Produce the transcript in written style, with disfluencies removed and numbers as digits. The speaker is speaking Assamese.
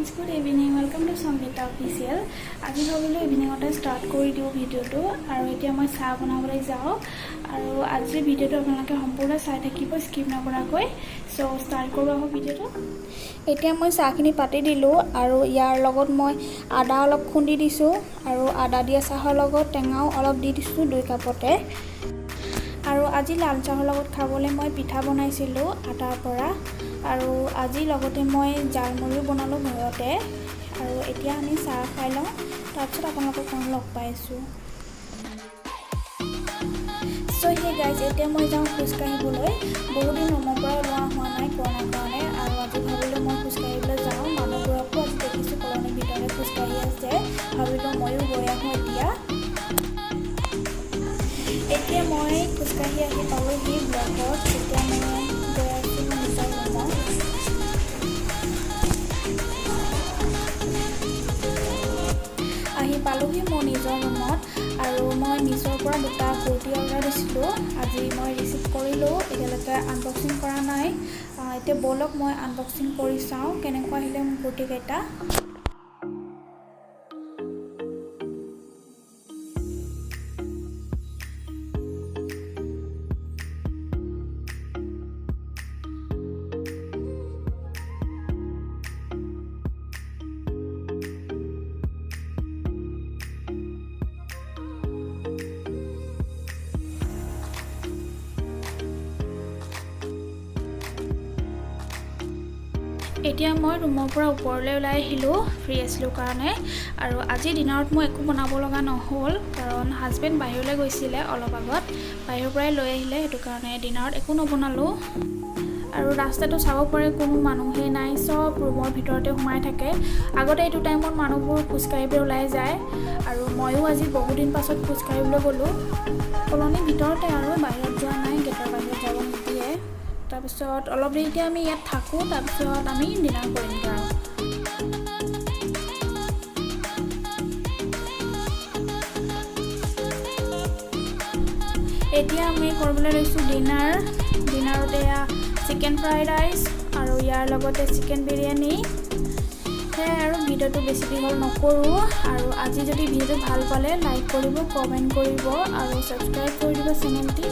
friends, good evening. Welcome to Sangeeta official. আজি ভাবিলো ইভিনিংতে স্টার্ট কৰি দিও ভিডিওটো আৰু এতিয়া মই চাহ বনাবলৈ যাও আৰু আজি ভিডিওটো আপোনালোকে সম্পূৰ্ণ চাই থাকিব স্কিপ নকৰাকৈ সো স্টাৰ্ট কৰো আহক ভিডিওটো এতিয়া মই চাহখিনি পাতি দিলো আৰু ইয়াৰ লগত মই আদা অলপ খুন্দি দিছো আৰু আদা দিয়া চাহৰ লগত টেঙাও অলপ দি দিছো 2 কাপতে আৰু আজি লাল চাহৰ লগত খাবলৈ মই পিঠা বনাইছিলো আটাৰ পৰা আৰু আজি লগতে মই জাল মুৰি বনালো ঘৰতে আৰু এতিয়া আমি চাহ খাই লওঁ তাৰপিছত আপোনালোকক লগ পাইছো সো হে গাইজ এতিয়া মই যাওঁ খোজকাঢ়িবলৈ বহুদিন ৰুমৰ পৰা লোৱা হোৱা নাই কৰোণাৰ কাৰণে আৰু আজি ভাবিলো মই খোজকাঢ়িবলৈ যাওঁ মানুহবোৰকো আজি দেখিছোঁ কলনীৰ ভিতৰতে খোজকাঢ়ি আছে ভাবিলো ময়ো গৈ আহোঁ এতিয়া মই খোজকাঢ়ি আহি পালোহি ব্লকত এতিয়া মই গৈ আছোঁ নিজৰ ৰুমত আহি পালোহি মোৰ নিজৰ ৰুমত আৰু মই মিছৰ পৰা দুটা কুৰ্তি অৰ্ডাৰ দিছিলোঁ আজি মই ৰিচিভ কৰিলোঁ এতিয়ালৈকে আনবক্সিং কৰা নাই এতিয়া বলক মই আনবক্সিং কৰি চাওঁ কেনেকুৱা আহিলে মোৰ কুৰ্তিকেইটা এতিয়া মই ৰুমৰ পৰা ওপৰলৈ ওলাই আহিলো ফ্ৰী আছিলো কাৰণে আৰু আজি দিনত মই একো বনাব লগা নহল কাৰণ হাজবেণ্ড বাহিৰলৈ গৈছিলে অলপ আগত বাহিৰৰ পৰাই লৈ আহিলে এটো কাৰণে দিনত একো নবনালো আৰু ৰাস্তাটো চাব পাৰে কোনো মানুহে নাই সব ৰুমৰ ভিতৰতে সোমাই থাকে আগতে এইটো টাইমত মানুহবোৰ খোজকাঢ়িবলৈ ওলাই যায় আৰু ময়ো আজি বহুদিন পাছত খোজকাঢ়িবলৈ গ'লো কলনীৰ ভিতৰতে আৰু বাহিৰত যোৱা নাই গেটৰ বাহিৰত যাব নিদিয়ে তাৰপিছত অলপ দেৰি এতিয়া আমি ইয়াত থাকোঁ তাৰপিছত আমি ডিনাৰ কৰিম আৰু এতিয়া আমি কৰিবলৈ লৈছোঁ ডিনাৰতে চিকেন ফ্ৰাইড ৰাইচ আৰু ইয়াৰ লগতে চিকেন বিৰিয়ানী সেয়াই আৰু ভিডিঅ'টো বেছি দীঘল নকৰোঁ আৰু আজি যদি ভিডিঅ'টো ভাল পালে লাইক কৰিব কমেণ্ট কৰিব আৰু ছাবস্ক্ৰাইব কৰি দিব চেনেলটি